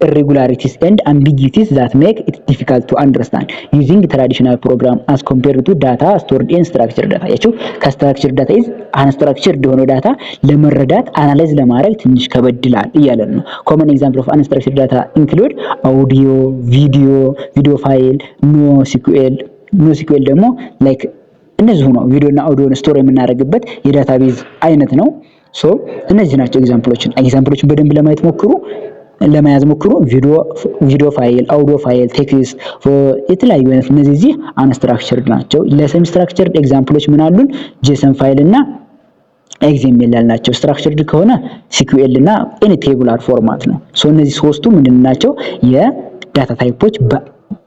irregularities and ambiguities that make it difficult to understand using traditional program as compared to data stored in structured data. ያቺው ከስትራክቸርድ ዳታ is unstructured የሆነ ዳታ ለመረዳት አናላይዝ ለማድረግ ትንሽ ከበድላል እያለን ነው። common example of unstructured data include audio, video file, NoSQL ደግሞ like እነዚህ ነው ቪዲዮ እና አውዲዮን ስቶር የምናደርግበት የዳታቤዝ አይነት ነው። ሶ እነዚህ ናቸው ኤግዛምፕሎችን በደንብ ለማየት ሞክሩ። ለማያዝ ሞክሩ። ቪዲዮ ፋይል፣ አውዲዮ ፋይል፣ ቴክስት የተለያዩ አይነት እነዚህ አንስትራክቸርድ ናቸው። ለሰም ስትራክቸርድ ኤግዛምፕሎች ምን አሉን? ጄሰን ፋይል እና ኤክስኤምኤል ያልናቸው። ስትራክቸርድ ከሆነ ሲኩኤል እና ኤኒ ቴቡላር ፎርማት ነው። ሶ እነዚህ ሶስቱ ምንድናቸው? የዳታ ታይፖች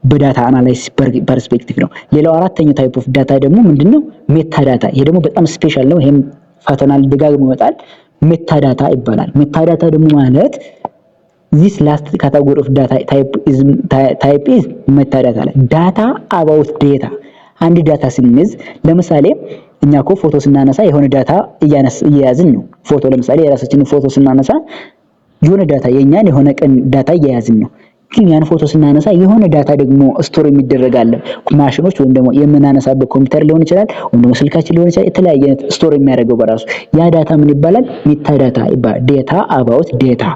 በዳታ አናላይሲስ ፐርስፔክቲቭ ነው። ሌላው አራተኛው ታይፕ ኦፍ ዳታ ደግሞ ምንድነው? ሜታ ዳታ። ይሄ ደግሞ በጣም ስፔሻል ነው። ይሄም ፈተና ደጋግሞ ይመጣል። ሜታ ዳታ ይባላል። ሜታ ዳታ ደግሞ ማለት this last category of data type is metadata. data about data አንድ ዳታ ስንይዝ ለምሳሌ እኛ እኮ ፎቶ ስናነሳ የሆነ ዳታ እያያዝን ነው። ፎቶ ለምሳሌ የራሳችንን ፎቶ ስናነሳ የሆነ ዳታ የኛን የሆነ ቀን ዳታ እያያዝን ነው። ግን ያን ፎቶ ስናነሳ የሆነ ዳታ ደግሞ ስቶር የሚደረጋል ማሽኖች ወይም ደግሞ የምናነሳበት ኮምፒውተር ሊሆን ይችላል ወይም ደግሞ ስልካችን ሊሆን ይችላል። የተለያየ አይነት ስቶር የሚያደርገው በራሱ ያ ዳታ ምን ይባላል? ሜታዳታ ይባላል። ዴታ about data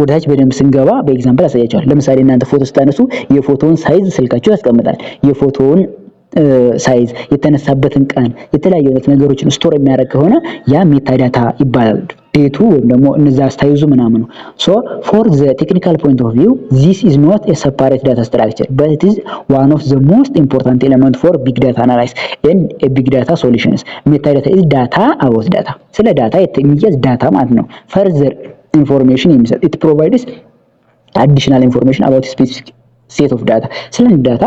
ወዳጅ በደንብ ስንገባ በኤግዛምፕል አሳያችኋለሁ። ለምሳሌ እናንተ ፎቶ ስታነሱ የፎቶውን ሳይዝ ስልካችሁ ያስቀምጣል። የፎቶውን ሳይዝ፣ የተነሳበትን ቀን፣ የተለያዩ አይነት ነገሮችን ስቶር የሚያደርግ ከሆነ ያ ሜታዳታ ይባላል። ዴቱ ወይም ደግሞ እነዛ ሳይዙ ምናምን ነው። ሶ for the technical point of view this is not a separate data structure but it is one of the most important element for big data analysis and a big data solutions. metadata is data about data። ስለ ዳታ የሚያዝ ዳታ ማለት ነው። further information የሚሰጥ it provides additional information about a specific set of data። ስለ ዳታ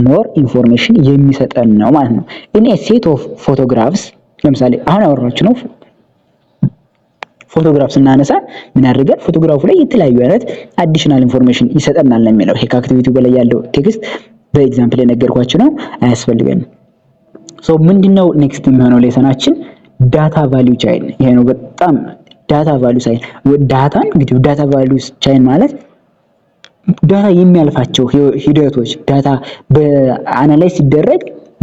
more information የሚሰጠን ነው ማለት ነው። in a set of photographs ለምሳሌ አሁን አወራችሁ ነው ፎቶግራፍ ስናነሳ ምን ያደርጋል? ፎቶግራፉ ላይ የተለያዩ አይነት አዲሽናል ኢንፎርሜሽን ይሰጠናል ነው የሚለው። ይሄ ከአክቲቪቲው በላይ ያለው ቴክስት በኤግዛምፕል የነገርኳችሁ ነው፣ አያስፈልገንም። ሶ ምንድነው ኔክስት የሚሆነው ሌሰናችን? ዳታ ቫልዩ ቻይን። ይሄ ነው በጣም ዳታ ቫልዩ ቻይን። ዳታን እንግዲህ ዳታ ቫልዩ ቻይን ማለት ዳታ የሚያልፋቸው ሂደቶች ዳታ በአናላይዝ ሲደረግ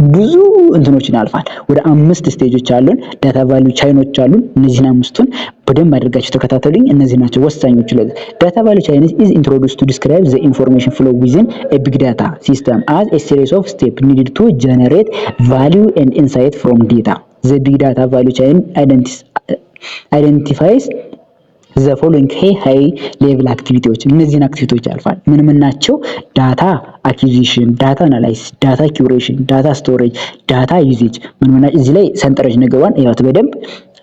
ብዙ እንትኖችን ያልፋል። ወደ 5 ስቴጆች አሉን፣ ዳታ ቫልዩ ቻይኖች አሉን። እነዚህን 5ቱን በደንብ አድርጋችሁ ተከታተሉኝ። እነዚህ ናቸው ወሳኞቹ። ለዚህ ዳታ ቫልዩ ቻይን is introduced to describe the information flow within a big data system as a series of steps needed to generate value and insight from data. The big data value chain identifies the following high level activities. እነዚህን አክቲቪቲዎች ያልፋል። ምን ናቸው? ዳታ አኩዚሽን፣ ዳታ አናላይሲስ፣ ዳታ ኩሬሽን፣ ዳታ ስቶሬጅ፣ ዳታ ዩዜጅ። ምን እዚህ ላይ ሰንጠረዥ ነገሯን ያውት በደንብ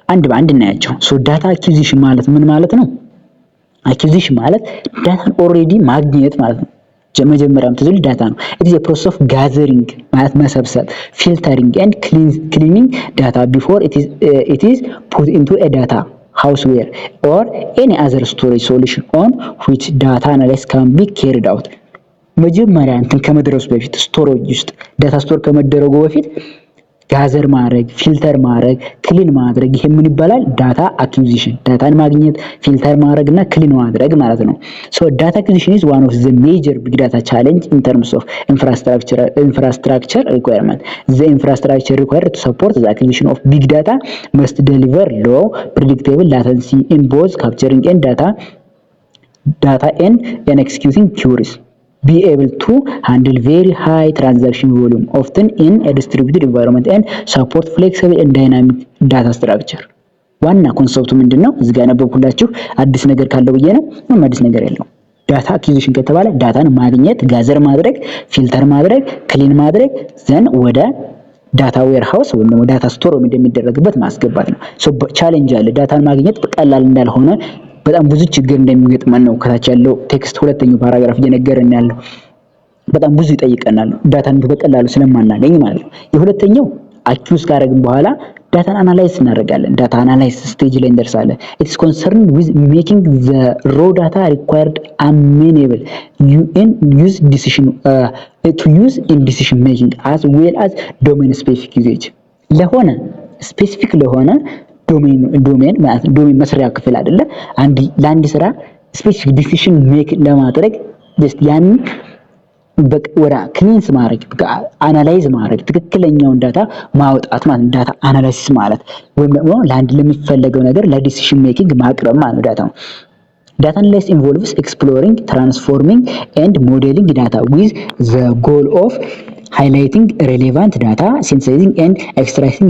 አንድ በአንድ እናያቸው። ሶ ዳታ አኩዚሽን ማለት ምን ማለት ነው? አኩዚሽን ማለት ዳታን ኦሬዲ ማግኘት ማለት ነው። መጀመሪያም ትዝል ዳታ ነው። it is a process of gathering ማለት መሰብሰብ፣ filtering and cleaning data before it is put into a data houseware or any other storage solution on which data analysis can be carried out. መጀመሪያ እንትን ከመድረሱ በፊት ስቶሬጅ ውስጥ ዳታ ስቶር ከመደረጉ በፊት ጋዘር ማድረግ፣ ፊልተር ማድረግ፣ ክሊን ማድረግ ይሄ ምን ይባላል? ዳታ አኩዚሽን። ዳታን ማግኘት፣ ፊልተር ማድረግ እና ክሊን ማድረግ ማለት ነው። ሶ ዳታ አኩዚሽን ኢዝ ዋን ኦፍ ዘ ሜጀር ቢግ ዳታ ቻሌንጅ ኢን ተርምስ ኦፍ infrastructure requirement. The infrastructure required to support the acquisition of big data must deliver low predictable latency in both capturing and data and executing queries. Be able to handle very high transaction volume, often in a distributed environment, and support flexible and dynamic data structure. ዋና ኮንሰፕቱ ምንድነው? እዚህ ጋር ያነበብኩላችሁ አዲስ ነገር ካለው ብዬ ነው። ምንም አዲስ ነገር የለውም። ዳታ አኩዚሽን ከተባለ ዳታን ማግኘት፣ ጋዘር ማድረግ፣ ፊልተር ማድረግ፣ ክሊን ማድረግ ዘን ወደ ዳታ ዌርሃውስ ወይም ደግሞ ዳታ ስቶር እንደሚደረግበት ማስገባት ነው። ሶ ቻሌንጅ አለ። ዳታን ማግኘት በቀላል እንዳልሆነ በጣም ብዙ ችግር እንደሚገጥመን ነው ከታች ያለው ቴክስት ሁለተኛው ፓራግራፍ እየነገረን ያለው። በጣም ብዙ ይጠይቀናል ዳታን በቀላሉ ስለማናገኝ ማለት ነው። የሁለተኛው አኪዩዝ ካደረግን በኋላ ዳታን አናላይዝ እናደርጋለን። ዳታ አናላይዝ ስቴጅ ላይ እንደርሳለን። ኢትስ ኮንሰርንድ ዊዝ ሜኪንግ ዘ ሮ ዳታ ሪኳየርድ አሜኔብል ዩዝ ዲሲሽን ቱ ዩዝ ኢን ዲሲሽን ሜኪንግ አስ ዌል አስ ዶሜን ስፔሲፊክ ዩዜጅ ለሆነ ስፔሲፊክ ለሆነ ዶሜን ማለት ዶሜን መስሪያ ክፍል አይደለ ለአንድ ስራ ስፔሲፊክ ዲሲሽን ሜክ ለማድረግ ጀስት ያን ወራ ክሊንስ ማድረግ አናላይዝ ማድረግ ትክክለኛውን ዳታ ማውጣት ማለት ዳታ አናላይሲስ ማለት ወይም ደግሞ ለአንድ ለሚፈለገው ነገር ለዲሲሽን ሜኪንግ ማቅረብ ማለት ዳታ Data analysis involves exploring, transforming and modeling data with the goal of highlighting relevant data, synthesizing and extracting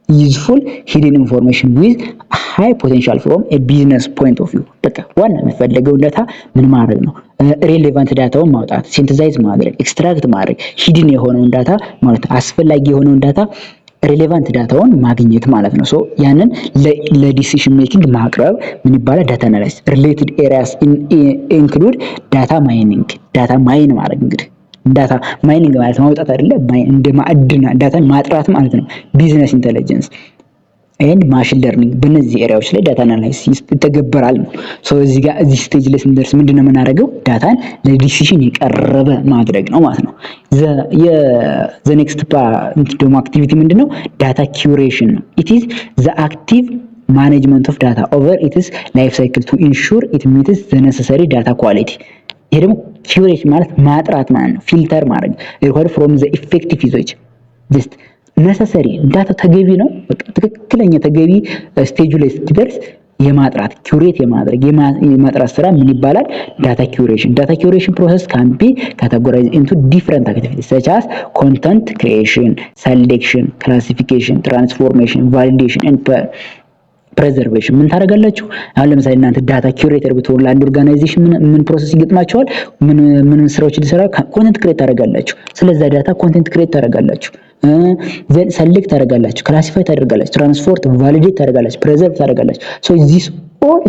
useful hidden information with high potential from a business point of view. በቃ ዋና የሚፈልገው ዳታ ምን ማድረግ ነው? ሬሌቫንት ዳታውን ማውጣት፣ ሲንተሳይዝ ማድረግ፣ ኤክስትራክት ማድረግ፣ ሂድን የሆነውን ዳታ ማለት አስፈላጊ የሆነውን ዳታ ሬሌቫንት ዳታውን ማግኘት ማለት ነው። ሶ ያንን ለዲሲሽን ሜኪንግ ማቅረብ ምን ይባላል? ዳታ አናላይሲስ። ሪሌትድ ኤሪያስ ኢንክሉድ ዳታ ማይኒንግ። ዳታ ማይን ማድረግ እንግዲህ ዳታ ማይኒንግ ማለት ማውጣት አይደለ? እንደ ማዕድን ዳታን ማጥራት ማለት ነው። ቢዝነስ ኢንተለጀንስ ኤንድ ማሽን ለርኒንግ በእነዚህ ኤሪያዎች ላይ ዳታ አናላይሲስ ይተገበራል ነው። ሶ እዚህ ጋር እዚህ ስቴጅ ላይ ስንደርስ ምንድነው የምናደርገው? ዳታን ለዲሲሽን የቀረበ ማድረግ ነው ማለት ነው። ዘ ኔክስት ደግሞ አክቲቪቲ ምንድነው? ዳታ ኪዩሬሽን ነው። ኢት ኢዝ ዘ አክቲቭ ማኔጅመንት ኦፍ ዳታ ኦቨር ኢትስ ላይፍ ሳይክል ቱ ኢንሹር ኢት ሚትስ ዘ ነሰሰሪ ዳታ ኳሊቲ። ይሄ ደግሞ ኪዩሬሽን ማለት ማጥራት ማለት ነው። ፊልተር ማድረግ ሪኳርድ ፍሮም ዘ ኢፌክቲቭ ዩዜጅ ጀስት ነሰሰሪ ዳታ ተገቢ ነው። በቃ ትክክለኛ ተገቢ ስቴጁ ላይ ስትደርስ የማጥራት ኪዩሬት የማድረግ የማጥራት ስራ ምን ይባላል? ዳታ ኪዩሬሽን። ዳታ ኪዩሬሽን ፕሮሰስ ካን ቢ ካቴጎራይዝድ ኢንቱ ዲፈረንት አክቲቪቲስ ሰች አስ ኮንተንት ክሪኤሽን፣ ሰሌክሽን፣ ክላሲፊኬሽን፣ ትራንስፎርሜሽን፣ ቫሊዴሽን ኤንድ ፕሬዘርቬሽን። ምን ታደርጋላችሁ? አሁን ለምሳሌ እናንተ ዳታ ኪዩሬተር ብትሆኑ ለአንድ ኦርጋናይዜሽን ምን ፕሮሰስ ይገጥማቸዋል? ምን ስራዎች ሊሰራ ኮንቴንት ክሬት ታደርጋላችሁ። ስለዛ ዳታ ኮንቴንት ክሬት ታደርጋላችሁ፣ ዘን ሰሌክት ታደርጋላችሁ፣ ክላሲፋይ ታደርጋላችሁ፣ ትራንስፎርት ቫሊዴት ታደርጋላችሁ፣ ፕሬዘርቭ ታደርጋላችሁ። ሶ ዚስ ኦል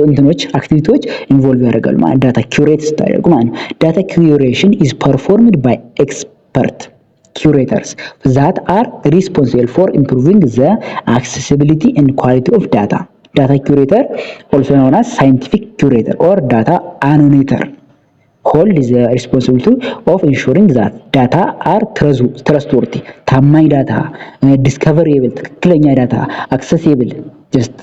እንትኖች አክቲቪቲዎች ኢንቮልቭ ያደርጋሉ ማለት ዳታ ኪዩሬት ስታደርጉ ማለት ነው። ዳታ ኪዩሬሽን ኢዝ ፐርፎርምድ ባይ ኤክስፐርት curators that are responsible for improving the accessibility and quality of data. Data curator, also known as scientific curator or data annotator, hold the responsibility of ensuring that data are trustworthy, ታማኝ ዳታ፣ discoverable ትክክለኛ ዳታ፣ accessible just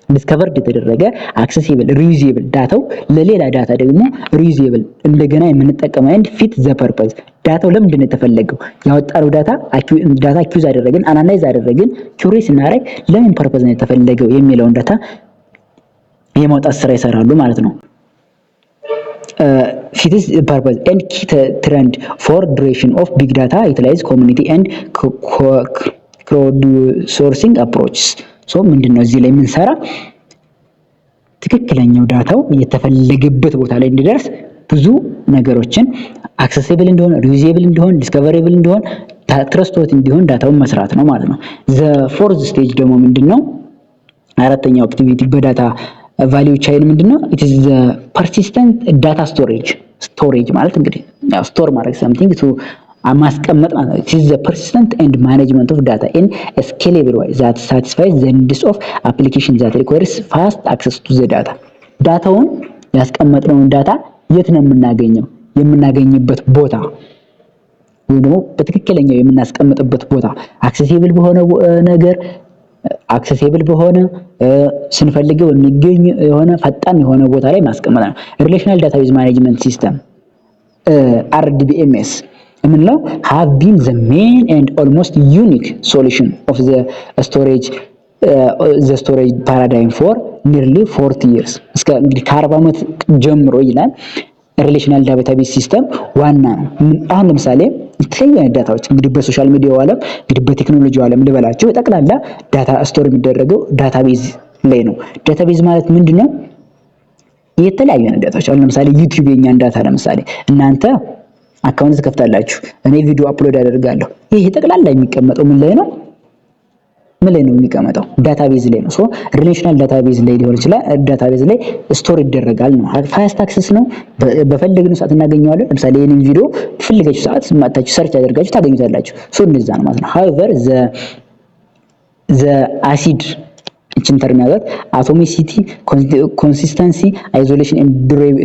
ዲስከቨርድ የተደረገ አክሰሲብል ሪዩዜብል ዳታው ለሌላ ዳታ ደግሞ ሪዩዜብል እንደገና የምንጠቀመው አንድ ፊት ዘ ፐርፐዝ ዳታው ለምንድን ነው የተፈለገው? ያወጣነው ዳታ አኪዩዝ አደረግን፣ አናላይዝ አደረግን፣ ኪዩሬት ስናደርግ ለምን ፐርፐዝ ነው የተፈለገው የሚለውን ዳታ የማውጣት ስራ ይሰራሉ ማለት ነው። ፊትስ ፐርፐዝ ኤንድ ኪ ትሬንድ ፎር ዱሬሽን ኦፍ ቢግ ዳታ ዩቲላይዝ ኮሚኒቲ ኤንድ ክራውድ ሶርሲንግ አፕሮችስ። ሶ ምንድነው እዚህ ላይ የምንሰራ ትክክለኛው ዳታው የተፈለገበት ቦታ ላይ እንዲደርስ ብዙ ነገሮችን አክሰሲብል እንዲሆን፣ ሪዩዜብል እንዲሆን፣ ዲስከቨሬብል እንዲሆን፣ ትረስትወርዚ እንዲሆን ዳታውን መስራት ነው ማለት ነው። ዘ ፎርዝ ስቴጅ ደግሞ ምንድነው? አራተኛው አክቲቪቲ በዳታ ቫልዩ ቻይን ምንድነው? ኢት ኢዝ ዘ ፐርሲስተንት ዳታ ስቶሬጅ ማለት እንግዲህ ያው ስቶር ማድረግ something to ማስቀመጥ ማለት ነው። it is the persistent and management of data in a scalable way that satisfies the needs of application that requires fast access to the data. ዳታውን ያስቀመጥነውን ዳታ የት ነው የምናገኘው? የምናገኝበት ቦታ ወይም ደግሞ በትክክለኛው የምናስቀምጥበት ቦታ አክሰሲብል በሆነ ነገር አክሰሲብል በሆነ ስንፈልገው የሚገኝ የሆነ ፈጣን የሆነ ቦታ ላይ ማስቀመጥ ነው። ሪሌሽናል ዳታቤዝ ማኔጅመንት ሲስተም RDBMS የምንለው have been the main and almost unique solution of the storage paradigm for nearly 40 years እስከ እንግዲህ ከ40 ዓመት ጀምሮ ይላል። ሪሌሽናል ዳታቤዝ ሲስተም ዋና ነው። አሁን ለምሳሌ የተለያዩ ዳታዎች እንግዲህ በሶሻል ሚዲያው ዓለም እንግዲህ በቴክኖሎጂው ዓለም ልበላቸው ጠቅላላ ዳታ ስቶር የሚደረገው ዳታቤዝ ላይ ነው። ዳታቤዝ ማለት ምንድነው? የተለያዩ ዳታዎች አሁን ለምሳሌ ዩቲዩብ የኛን ዳታ ለምሳሌ እናንተ አካውንት ትከፍታላችሁ፣ እኔ ቪዲዮ አፕሎድ አደርጋለሁ። ይሄ ጠቅላላ የሚቀመጠው ምን ላይ ነው? ምን ላይ ነው የሚቀመጠው? ዳታቤዝ ላይ ነው። ሶ ሪሌሽናል ዳታቤዝ ላይ ሊሆን ይችላል። ዳታቤዝ ላይ ስቶር ይደረጋል ነው። ፋስት አክሰስ ነው። በፈለግነው ሰዓት እናገኘዋለን። ለምሳሌ ይሄንን ቪዲዮ በፈለጋችሁ ሰዓት ማታችሁ ሰርች አድርጋችሁ ታገኙታላችሁ። ሶ እንደዛ ነው ማለት ነው። however the acid ኢንተርም ያዛት አቶሚሲቲ፣ ኮንሲስተንሲ፣ አይዞሌሽን ኤንድ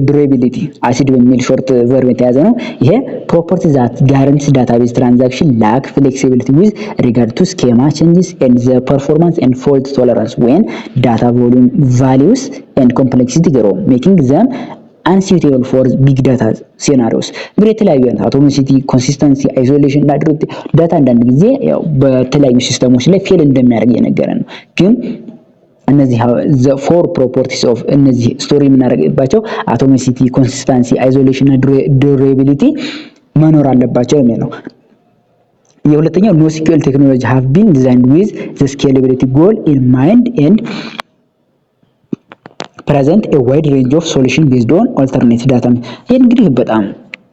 ዱሬቢሊቲ አሲድ በሚል ሾርት ቨርብ የተያዘ ነው። ይሄ ፕሮፐርቲ ዛት ጋራንቲስ ዳታቤዝ ትራንዛክሽን ላክ ፍሌክሲቢሊቲ ዊዝ ሪጋርድ ቱ ስኬማ ቼንጅስ ኤንድ ዘ ፐርፎርማንስ ኤንድ ፎልት ቶለራንስ ዌን ዳታ ቮሊዩም ቫሊዩስ ኤንድ ኮምፕሌክሲቲ ግሮ ሜኪንግ ዘም unsuitable for big data scenarios። እንግዲህ የተለያዩ አይነት አቶሚሲቲ፣ ኮንሲስተንሲ፣ አይዞሌሽን እና ዱሬቢሊቲ ዳታ አንዳንድ ጊዜ ያው በተለያዩ ሲስተሞች ላይ ፌል እንደሚያደርግ እየነገረን ነው። ግን እነዚህ the four properties of እነዚህ ስቶሪ የምናደርግባቸው አቶሚሲቲ፣ ኮንሲስተንሲ፣ አይዞሌሽን እና ዱሬቢሊቲ መኖር አለባቸው የሚል ነው። የሁለተኛው NoSQL technology have been designed with the scalability goal in mind and present a wide range of solution based on alternate data። ይሄ እንግዲህ በጣም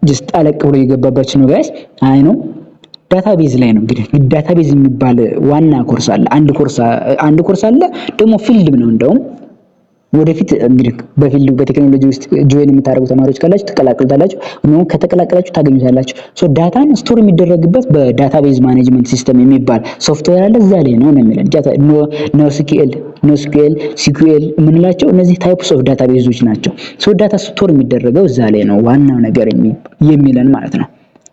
ጀስት ጠለቅ ብሎ የገባባችሁ ነው ጋይስ። አይ ነው ዳታቤዝ ላይ ነው እንግዲህ ዳታቤዝ የሚባል ዋና ኮርስ አለ። አንድ ኮርስ አለ ደግሞ ፊልድም ነው። እንደውም ወደፊት እንግዲህ በፊልድ በቴክኖሎጂ ውስጥ ጆይን የምታደርጉ ተማሪዎች ካላችሁ ትቀላቀሉታላችሁ፣ ነው ከተቀላቀላችሁ ታገኙታላችሁ። ሶ ዳታን ስቶር የሚደረግበት በዳታቤዝ ማኔጅመንት ሲስተም የሚባል ሶፍትዌር አለ። እዛ ላይ ነው የሚለን NoSQL SQL የምንላቸው እነዚህ ታይፕስ ኦፍ ዳታቤዞች ናቸው። ሶ ዳታ ስቶር የሚደረገው እዛ ላይ ነው ዋናው ነገር የሚለን ማለት ነው።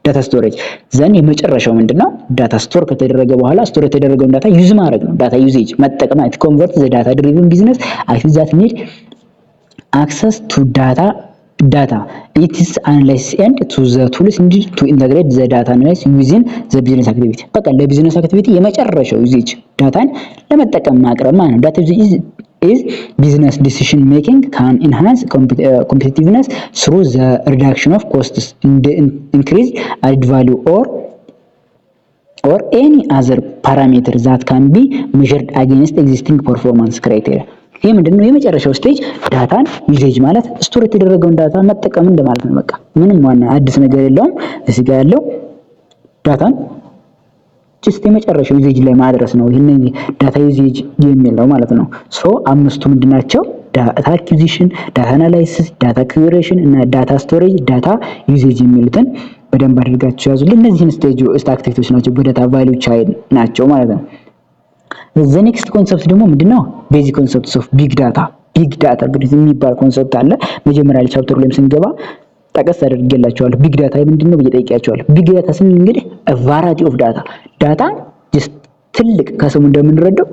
ዳታ ስቶሬጅ ዘን የመጨረሻው ምንድነው? ዳታ ስቶር ከተደረገ በኋላ ስቶር የተደረገውን ዳታ ዩዝ ማድረግ ነው። ዳታ ዩዜጅ መጠቀም it convert the data driven business activities that need access to data it is analysis and to the tools needed to integrate the data analysis within the business activity። በቃ ለቢዝነስ አክቲቪቲ የመጨረሻው ዩዜጅ ዳታን ለመጠቀም ማቅረብ ማለት ነው። ዳታ ዩዜጅ is business decision making can enhance competitiveness through the reduction of costs, increase added value or any other parameter that can be measured against existing performance criteria። ይሄ ምንድነው? የመጨረሻው ስቴጅ ዳታን ዩዜጅ ማለት ስቶር የተደረገውን ዳታ መጠቀም እንደማለት ነው። በቃ ምንም ዋና አዲስ ነገር የለውም። እዚህ ጋር ያለው ዳታን ጀስት የመጨረሻው ዩዜጅ ላይ ማድረስ ነው። ይሄንን ዳታ ዩዜጅ የሚለው ማለት ነው። ሶ አምስቱ ምንድናቸው? ዳታ አኩዚሽን፣ ዳታ አናላይሲስ፣ ዳታ ኩሬሽን እና ዳታ ስቶሬጅ፣ ዳታ ዩዜጅ የሚሉትን በደንብ አድርጋችሁ ያዙልን። እነዚህን ስቴጅ አክቲቪቲዎች ናቸው በዳታ ቫልዩ ቻይን ናቸው ማለት ነው። ዘ ኔክስት ኮንሰፕት ደግሞ ምንድነው? ቤዚክ ኮንሰፕትስ ኦፍ ቢግ ዳታ። ቢግ ዳታ እንግዲህ የሚባል ኮንሰፕት አለ። መጀመሪያ ላይ ቻፕተሩ ላይም ስንገባ ጠቀስ አድርጌላችኋለሁ። ቢግ ዳታ ምንድነው ብዬ ጠይቄያችኋለሁ። ቢግ ዳታ ስንል እንግዲህ ቫራይቲ ኦፍ ዳታ ጀስት ትልቅ ከስሙ እንደምንረዳው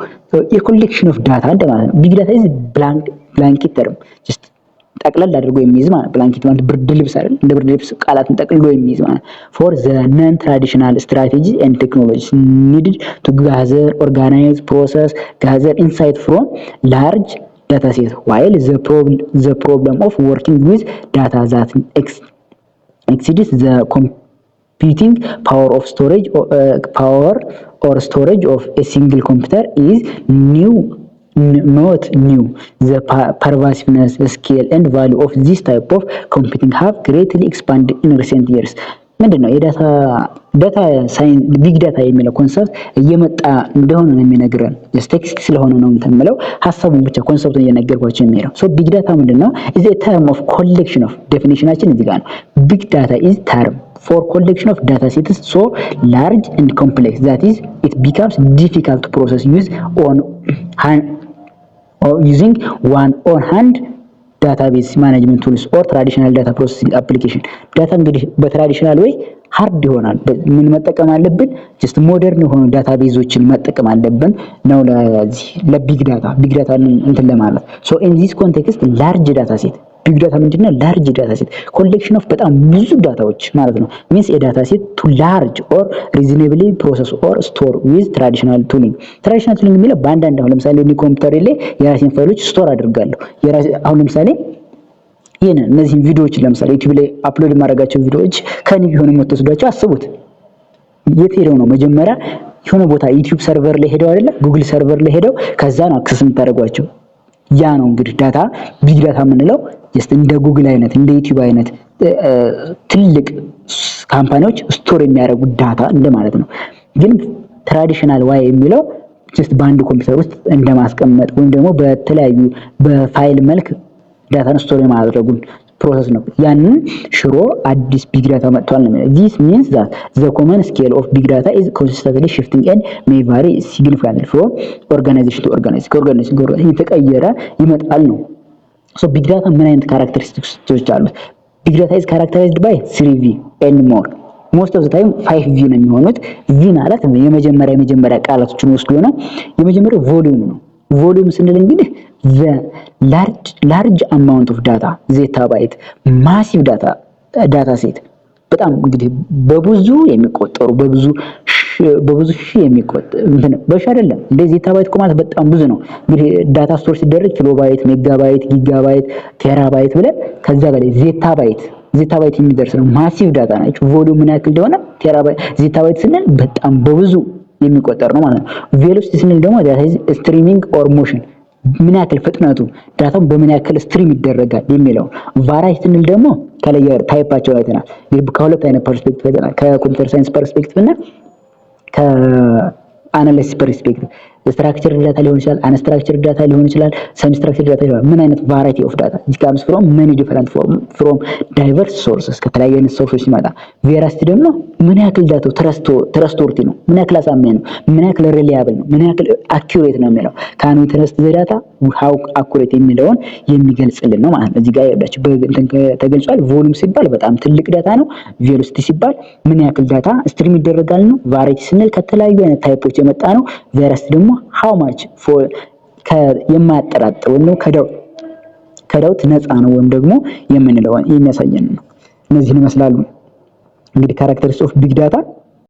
የኮሌክሽን ኦፍ ዳታ እንደማለት ነው። ቢግ ዳታ ኢዝ ብላንኬት ተርም ጀስት ጠቅለል አድርጎ የሚይዝ ማለት ብላንኬት ማለት ብርድ ልብስ አይደል? እንደ ብርድ ልብስ ቃላትን ጠቅልሎ የሚይዝ ማለት ፎር ዘ ነን ትራዲሽናል ስትራቴጂ ኤንድ ቴክኖሎጂስ ኒድድ ቱ ጋዘር ኦርጋናይዝ ፕሮሰስ ጋዘር ኢንሳይት ፍሮም ላርጅ data set while the problem of working with data that exceeds the computing power or storage of a single computer is not new. The pervasiveness, scale and value of this type of computing have greatly expanded in recent years. ምንድነው ዳታ ሳይንስ ቢግ ዳታ የሚለው ኮንሰፕት እየመጣ እንደሆነ ነው የሚነግረን። ቴክስት ስለሆነ ነው የምለው ሐሳቡን ብቻ ኮንሰፕቱን እየነገርኳችሁ የሚሄደው። ሶ ቢግ ዳታ ምንድነው? is a term of collection of definitionችን እዚህ ጋር ነው። ቢግ ዳታ is term for collection of data sets so large and complex that is it becomes difficult to process using one on hand ዳታቤዝ ማኔጅመንት ቱልስ ኦር ትራዲሽናል ዳታ ፕሮሰሲንግ አፕሊኬሽን። ዳታ እንግዲህ በትራዲሽናል ወይ ሃርድ ይሆናል። ምን መጠቀም አለብን? ጀስት ሞደርን የሆኑ ዳታቤዞችን መጠቀም አለብን ነው ለቢግ ዳታ እንትን ለማለት። ሶ ኢን ዚስ ኮንቴክስት ላርጅ ዳታ ሴት ቢግ ዳታ ምንድነው? ላርጅ ዳታ ሴት ኮሌክሽን ኦፍ በጣም ብዙ ዳታዎች ማለት ነው። ሚንስ ኤ ዳታ ሴት ቱ ላርጅ ኦር ሪዝኔብሊ ፕሮሰስ ኦር ስቶር ዊዝ ትራዲሽናል ቱሊንግ። ትራዲሽናል ቱሊንግ የሚለው በአንዳንድ አሁን ለምሳሌ እኔ ኮምፒውተር ላይ የራሴን ፋይሎች ስቶር አድርጋለሁ። አሁን ለምሳሌ እነዚህን ቪዲዮዎች ለምሳሌ ዩቲዩብ ላይ አፕሎድ የማደርጋቸው ቪዲዮዎች ከኔ ቢሆኑ የምትወስዷቸው አስቡት። የት ሄደው ነው? መጀመሪያ የሆነ ቦታ ዩቲዩብ ሰርቨር ላይ ሄደው አይደለ? ጉግል ሰርቨር ላይ ሄደው ከዛ ነው አክሰስ የምታደርጓቸው። ያ ነው እንግዲህ ዳታ ቢግ ዳታ የምንለው። ጀስት እንደ ጉግል አይነት እንደ ዩቲዩብ አይነት ትልቅ ካምፓኒዎች ስቶር የሚያደርጉት ዳታ እንደማለት ነው። ግን ትራዲሽናል ዋይ የሚለው ጀስት በአንድ ኮምፒውተር ውስጥ እንደማስቀመጥ ወይም ደግሞ በተለያዩ በፋይል መልክ ዳታን ስቶር የማድረጉን ፕሮሰስ ነው። ያንን ሽሮ አዲስ ቢግ ዳታ መጥቷል ነው። this means that the common scale of big data is constantly shifting and may vary significantly from organization to organization ከኦርጋናይዜሽን ጋር እየተቀየረ ይመጣል ነው። so big data ምን አይነት ካራክተሪስቲክሶች አሉት? big data is characterized by 3V and more. most of the time 5V ነው የሚሆኑት። v ማለት የመጀመሪያ ቃላቶችን ወስዶ ነው። የመጀመሪያው ቮሊዩም ነው። ቮሊዩም ስንል እንግዲህ the large amount of data zettabyte massive data set በጣም እንግዲህ በብዙ የሚቆጠሩ በብዙ ሺህ የሚቆጠሩ በሺ አይደለም እንደ ዜታባይት ማለት በጣም ብዙ ነው። እንግዲህ ዳታ ስቶር ሲደረግ ኪሎባይት፣ ሜጋባይት፣ ጊጋባይት፣ ቴራባይት ብለን ከዛ በላይ ዜታባይት የሚደርስ ነው። ማሲቭ ዳታ ናቸው። ቮሊዩም ምን ያክል እንደሆነ ዜታባይት ስንል በጣም በብዙ የሚቆጠር ነው ማለት ነው። ቬሎሲቲ ስንል ደግሞ ስትሪሚንግ ኦር ሞሽን ምን ያክል ፍጥነቱ ዳታው በምን ያክል ስትሪም ይደረጋል የሚለው። ቫራይቲ ስንል ደግሞ ከለየር ታይፓቸው አይተናል። ከሁለት አይነት ፐርስፔክቲቭ አይተናል። ከኮምፒውተር ሳይንስ ፐርስፔክቲቭ እና ከአናሊሲስ ፐርስፔክቲቭ። ስትራክቸር ዳታ ሊሆን ይችላል፣ አንስትራክቸር ዳታ ሊሆን ይችላል፣ ሰሚ ስትራክቸር ዳታ ሊሆን ምን አይነት ቫራይቲ ኦፍ ዳታ it comes from many different from diverse sources ከተለያዩ አይነት ሶርሶች ሲመጣ። ቬራሲቲ ደግሞ ምን ያክል ዳታው ትረስቶርቲ ነው፣ ምን ያክል አሳማኝ ነው፣ ምን ያክል ሪላያብል ነው፣ ምን ያክል አኩሬት ነው የሚለው can we trust the data how accurate የሚለውን የሚገልጽልን ነው ማለት ነው። እዚህ ጋር ያላችሁ ተገልጿል። ቮሊዩም ሲባል በጣም ትልቅ ዳታ ነው። ቬሎሲቲ ሲባል ምን ያክል ዳታ ስትሪም ይደረጋል ነው። ቫራይቲ ስንል ከተለያዩ አይነት ታይፖች የመጣ ነው። ቬራሲቲ ደግሞ how much for የማያጠራጥር ወይም ከዳውት ነፃ ነው ወይም ደግሞ የምንለው የሚያሳየን ነው። እነዚህን ይመስላሉ እንግዲህ ካራክተሪስቲክስ ኦፍ ቢግ ዳታ።